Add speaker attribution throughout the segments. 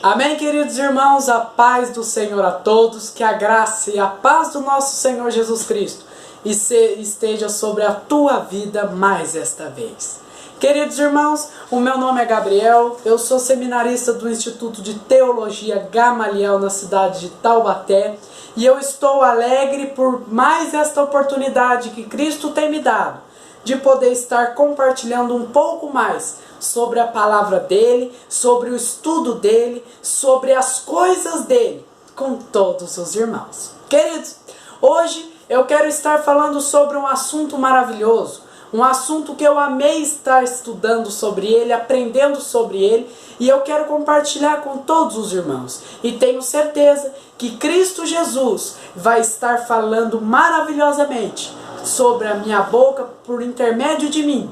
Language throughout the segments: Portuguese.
Speaker 1: Amém, queridos irmãos, a paz do Senhor a todos, que a graça e a paz do nosso Senhor Jesus Cristo esteja sobre a tua vida mais esta vez. Queridos irmãos, o meu nome é Gabriel, eu sou seminarista do Instituto de Teologia Gamaliel na cidade de Taubaté e eu estou alegre por mais esta oportunidade que Cristo tem me dado de poder estar compartilhando um pouco mais sobre a palavra dele, sobre o estudo dele, sobre as coisas dele, com todos os irmãos. Queridos, hoje eu quero estar falando sobre um assunto maravilhoso, um assunto que eu amei estar estudando sobre ele, aprendendo sobre ele, e eu quero compartilhar com todos os irmãos. E tenho certeza que Cristo Jesus vai estar falando maravilhosamente sobre a minha boca, por intermédio de mim,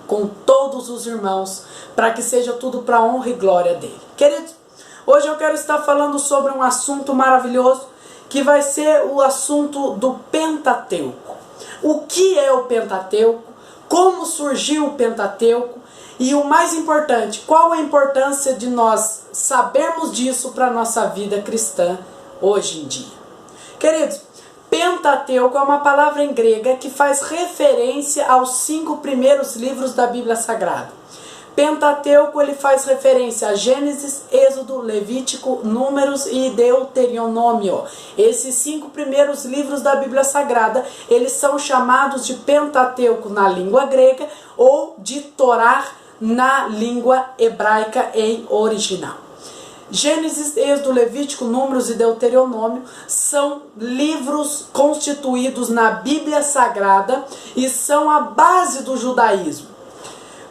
Speaker 1: com todos os irmãos, para que seja tudo para a honra e glória dele. Queridos, hoje eu quero estar falando sobre um assunto maravilhoso, que vai ser o assunto do Pentateuco. O que é o Pentateuco? Como surgiu o Pentateuco? E o mais importante, qual a importância de nós sabermos disso para a nossa vida cristã hoje em dia? Queridos, Pentateuco é uma palavra em grega que faz referência aos 5 primeiros livros da Bíblia Sagrada. Pentateuco ele faz referência a Gênesis, Êxodo, Levítico, Números e Deuteronômio. Esses 5 primeiros livros da Bíblia Sagrada, eles são chamados de Pentateuco na língua grega ou de Torá na língua hebraica em original. Gênesis, Êxodo, Levítico, Números e Deuteronômio são livros constituídos na Bíblia Sagrada e são a base do judaísmo.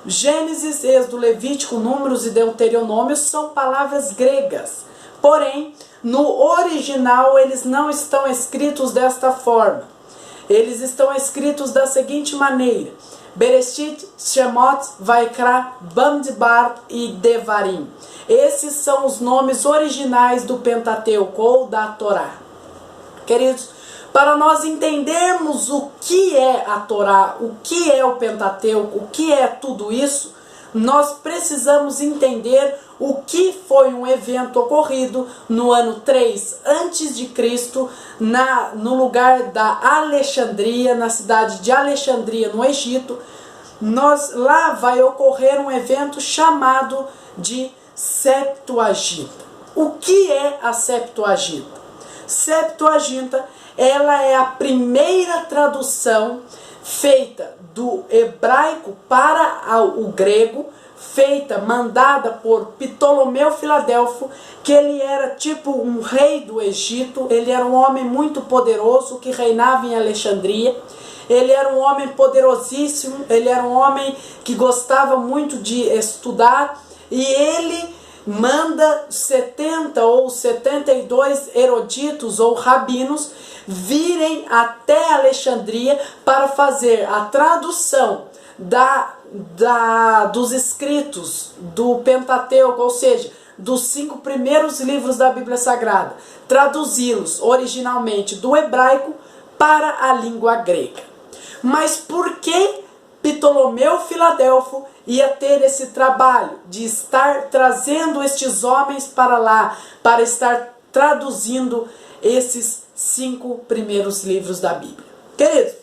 Speaker 1: Gênesis, Êxodo, Levítico, Números e Deuteronômio são palavras gregas. Porém, no original eles não estão escritos desta forma. Eles estão escritos da seguinte maneira: Bereshit, Shemot, Vaikra, Bamidbar e Devarim. Esses são os nomes originais do Pentateuco ou da Torá. Queridos, para nós entendermos o que é a Torá, o que é o Pentateuco, o que é tudo isso, nós precisamos entender o que foi um evento ocorrido no ano 3 a.C., no lugar da Alexandria, na cidade de Alexandria, no Egito. Lá vai ocorrer um evento chamado de Septuaginta. O que é a Septuaginta? Septuaginta, ela é a primeira tradução feita do hebraico para o grego, mandada por Ptolomeu Filadelfo, que ele era tipo um rei do Egito. Ele era um homem muito poderoso que reinava em Alexandria. Ele era um homem poderosíssimo, ele era um homem que gostava muito de estudar, e ele manda 70 ou 72 eruditos ou rabinos virem até Alexandria para fazer a tradução dos escritos do Pentateuco, ou seja, dos 5 primeiros livros da Bíblia Sagrada, traduzi-los originalmente do hebraico para a língua grega. Mas por que Ptolomeu Filadelfo ia ter esse trabalho de estar trazendo estes homens para lá, para estar traduzindo esses 5 primeiros livros da Bíblia? Queridos,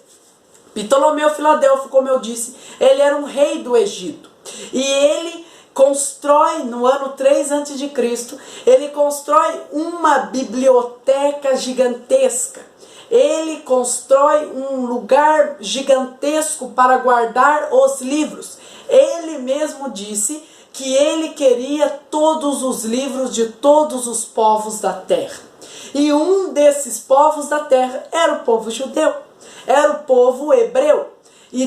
Speaker 1: Ptolomeu Filadelfo, como eu disse, ele era um rei do Egito. E ele constrói, no ano 3 a.C., ele constrói uma biblioteca gigantesca. Ele constrói um lugar gigantesco para guardar os livros. Ele mesmo disse que ele queria todos os livros de todos os povos da terra. E um desses povos da terra era o povo judeu, era o povo hebreu. E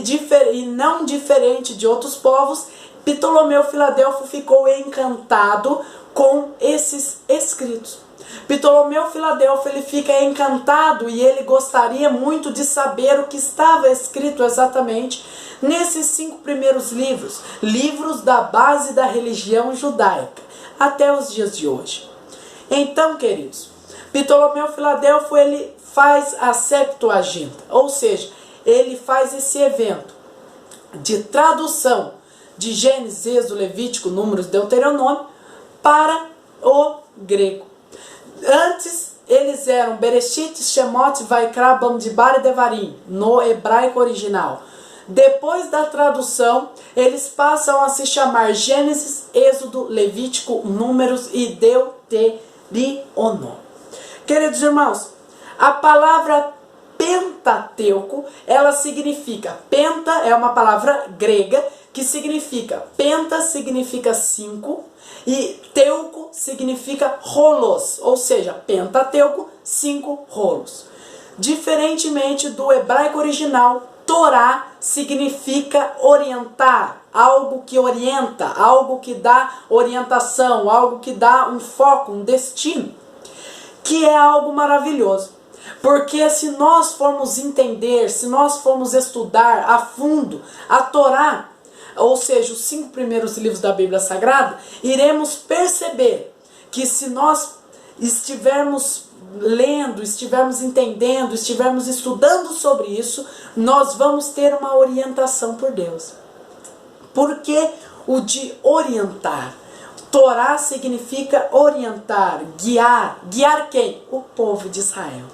Speaker 1: não diferente de outros povos, Ptolomeu Filadelfo ficou encantado com esses escritos. Ptolomeu Filadelfo ele fica encantado e ele gostaria muito de saber o que estava escrito exatamente nesses 5 primeiros livros, livros da base da religião judaica, até os dias de hoje. Então, queridos, Ptolomeu Filadelfo ele faz a Septuaginta, ou seja, ele faz esse evento de tradução de Gênesis, Êxodo, Levítico, Números, Deuteronômio para o grego. Antes eles eram Bereshit, Shemot, Vaikra, Bamidbar e Devarim, no hebraico original. Depois da tradução, eles passam a se chamar Gênesis, Êxodo, Levítico, Números e Deuteronômio. Queridos irmãos, a palavra Pentateuco, ela significa, penta é uma palavra grega que significa, penta significa 5 e teuco significa rolos, ou seja, Pentateuco, 5 rolos. Diferentemente do hebraico original, Torá significa orientar, algo que orienta, algo que dá orientação, algo que dá um foco, um destino, que é algo maravilhoso. Porque se nós formos entender, se nós formos estudar a fundo a Torá, ou seja, os 5 primeiros livros da Bíblia Sagrada, iremos perceber que se nós estivermos lendo, estivermos entendendo, estivermos estudando sobre isso, nós vamos ter uma orientação por Deus. Porque o de orientar, Torá significa orientar, guiar. Guiar quem? O povo de Israel.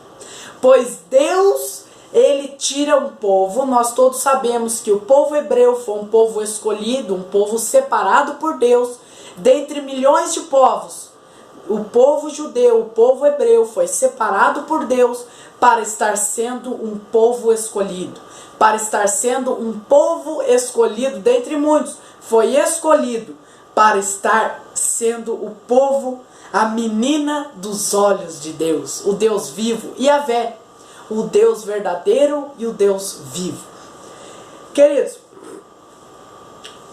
Speaker 1: Pois Deus, ele tira um povo, nós todos sabemos que o povo hebreu foi um povo escolhido, um povo separado por Deus, dentre milhões de povos. O povo judeu, o povo hebreu foi separado por Deus para estar sendo um povo escolhido. Para estar sendo um povo escolhido dentre muitos. Foi escolhido para estar sendo o povo, a menina dos olhos de Deus. O Deus vivo, Yahvé, o Deus verdadeiro e o Deus vivo. Queridos,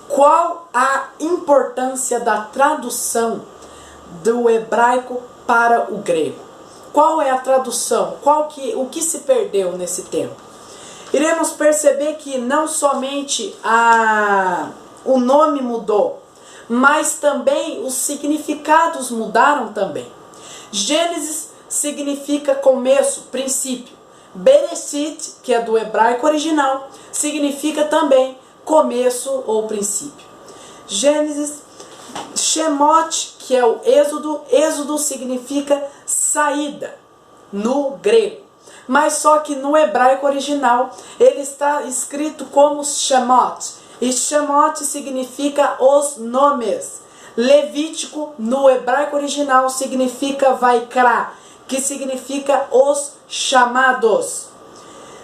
Speaker 1: qual a importância da tradução do hebraico para o grego? Qual é a tradução? O que se perdeu nesse tempo? Iremos perceber que não somente o nome mudou, mas também os significados mudaram também. Gênesis significa começo, princípio. Bereshit, que é do hebraico original, significa também começo ou princípio. Gênesis, Shemot, que é o Êxodo, Êxodo significa saída no grego. Mas só que no hebraico original ele está escrito como Shemot. E Shemot significa os nomes. Levítico no hebraico original significa Vaikra, que significa os chamados.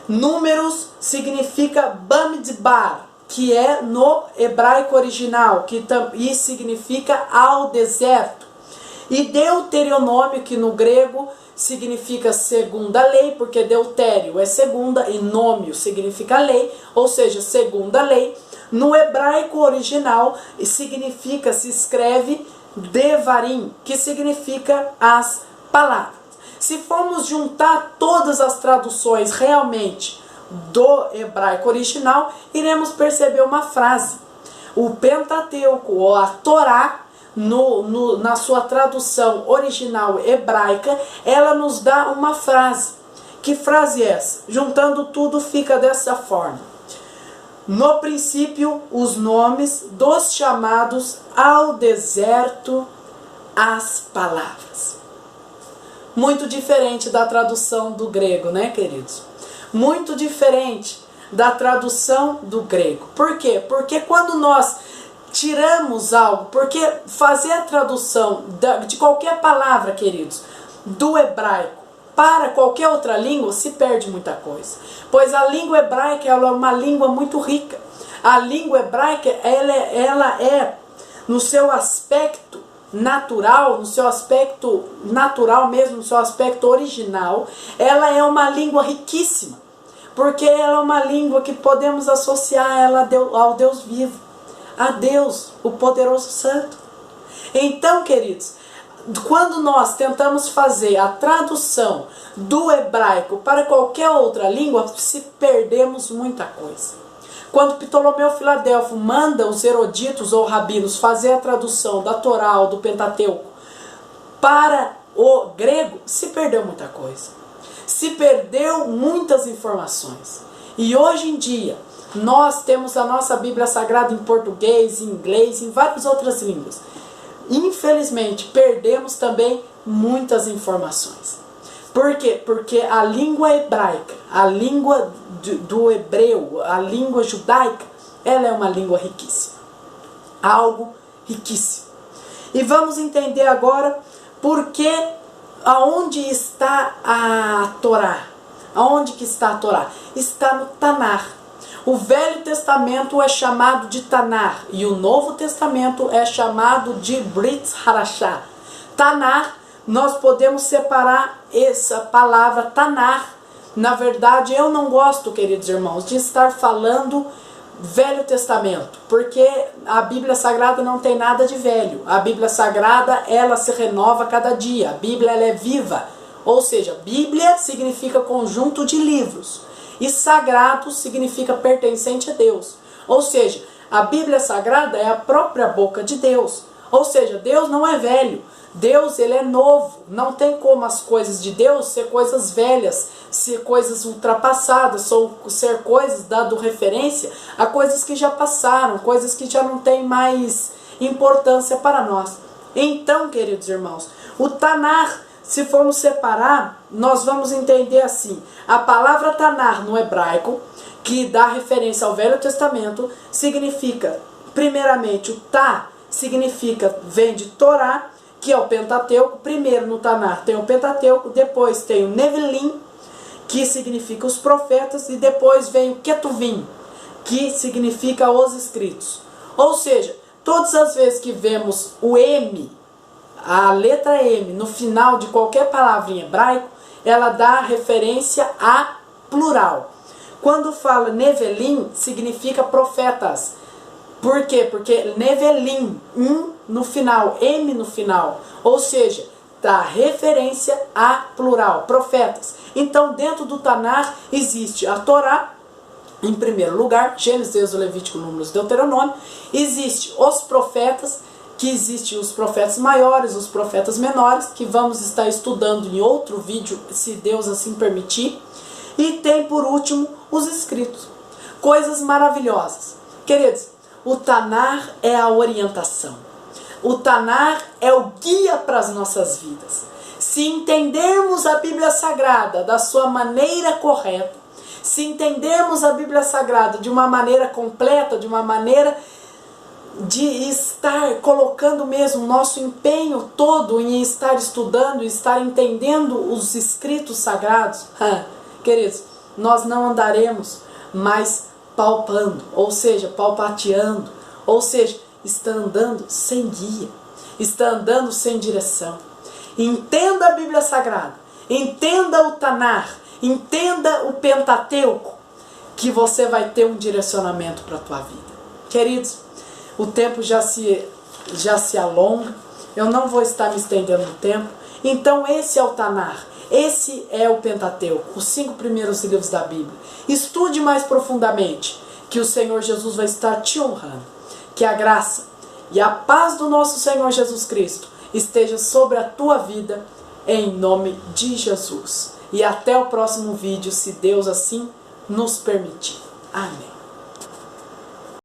Speaker 1: Números significa Bamidbar, que é no hebraico original, e significa ao deserto. E Deuteronômio, que no grego significa segunda lei, porque deutério é segunda e nômio significa lei, ou seja, segunda lei. No hebraico original se escreve Devarim, que significa as palavras. Se formos juntar todas as traduções realmente do hebraico original, iremos perceber uma frase. O Pentateuco, ou a Torá, na sua tradução original hebraica, ela nos dá uma frase. Que frase é essa? Juntando tudo fica dessa forma. No princípio, os nomes dos chamados ao deserto, as palavras. Muito diferente da tradução do grego, né, queridos? Muito diferente da tradução do grego. Por quê? Porque quando nós tiramos algo, porque fazer a tradução de qualquer palavra, queridos, do hebraico para qualquer outra língua, se perde muita coisa. Pois a língua hebraica ela é uma língua muito rica. A língua hebraica ela é, no seu aspecto natural, no seu aspecto natural mesmo, no seu aspecto original, ela é uma língua riquíssima. Porque ela é uma língua que podemos associar ela ao Deus vivo, a Deus, o poderoso santo. Então, queridos, quando nós tentamos fazer a tradução do hebraico para qualquer outra língua, se perdemos muita coisa. Quando Ptolomeu Filadelfo manda os eruditos ou rabinos fazer a tradução da Torá ou do Pentateuco para o grego, se perdeu muita coisa. Se perdeu muitas informações. E hoje em dia, nós temos a nossa Bíblia Sagrada em português, em inglês, em várias outras línguas. infelizmente, perdemos também muitas informações. Por quê? Porque a língua hebraica, a língua do hebreu, a língua judaica, ela é uma língua riquíssima. Algo riquíssimo. E vamos entender agora porque aonde está a Torá. Aonde que está a Torá? Está no Tanar. O Velho Testamento é chamado de Tanar e o Novo Testamento é chamado de Brit Hadashah. Tanar, nós podemos separar essa palavra Tanar. Na verdade, eu não gosto, queridos irmãos, de estar falando Velho Testamento, porque a Bíblia Sagrada não tem nada de velho. A Bíblia Sagrada, ela se renova cada dia. A Bíblia, ela é viva. Ou seja, Bíblia significa conjunto de livros. E sagrado significa pertencente a Deus. Ou seja, a Bíblia Sagrada é a própria boca de Deus. Ou seja, Deus não é velho. Deus, ele é novo. Não tem como as coisas de Deus ser coisas velhas, ser coisas ultrapassadas, ou ser coisas dando referência a coisas que já passaram, coisas que já não têm mais importância para nós. Então, queridos irmãos, o Tanar, se formos separar, nós vamos entender assim: a palavra Tanar no hebraico, que dá referência ao Velho Testamento, significa, primeiramente, o Ta significa, vem de Torá, que é o Pentateuco. Primeiro no Tanar tem o Pentateuco, depois tem o Nevilim, que significa os profetas, e depois vem o Ketuvim, que significa os escritos. Ou seja, todas as vezes que vemos o M, a letra M, no final de qualquer palavra em hebraico, ela dá referência a plural. Quando fala Nevelim, significa profetas. Por quê? Porque Nevelim, no final, M no final. Ou seja, dá referência a plural, profetas. Então, dentro do Tanar existe a Torá, em primeiro lugar, Gênesis, Êxodo, Levítico, Números, Deuteronômio. Existe os profetas, que existem os profetas maiores, os profetas menores, que vamos estar estudando em outro vídeo, se Deus assim permitir. E tem, por último, os escritos. Coisas maravilhosas. Queridos, o Tanar é a orientação. O Tanar é o guia para as nossas vidas. Se entendermos a Bíblia Sagrada da sua maneira correta, se entendermos a Bíblia Sagrada de uma maneira completa, de uma maneira de estar colocando mesmo nosso empenho todo em estar estudando, estar entendendo os escritos sagrados, queridos, nós não andaremos mais palpando, ou seja, palpateando, ou seja, está andando sem guia, está andando sem direção. Entenda a Bíblia Sagrada, entenda o Tanar, entenda o Pentateuco, que você vai ter um direcionamento para a tua vida. Queridos, o tempo já se alonga, eu não vou estar me estendendo no tempo. Então esse é o Tanar, esse é o Pentateuco, os 5 primeiros livros da Bíblia. Estude mais profundamente, que o Senhor Jesus vai estar te honrando. Que a graça e a paz do nosso Senhor Jesus Cristo esteja sobre a tua vida, em nome de Jesus. E até o próximo vídeo, se Deus assim nos permitir. Amém.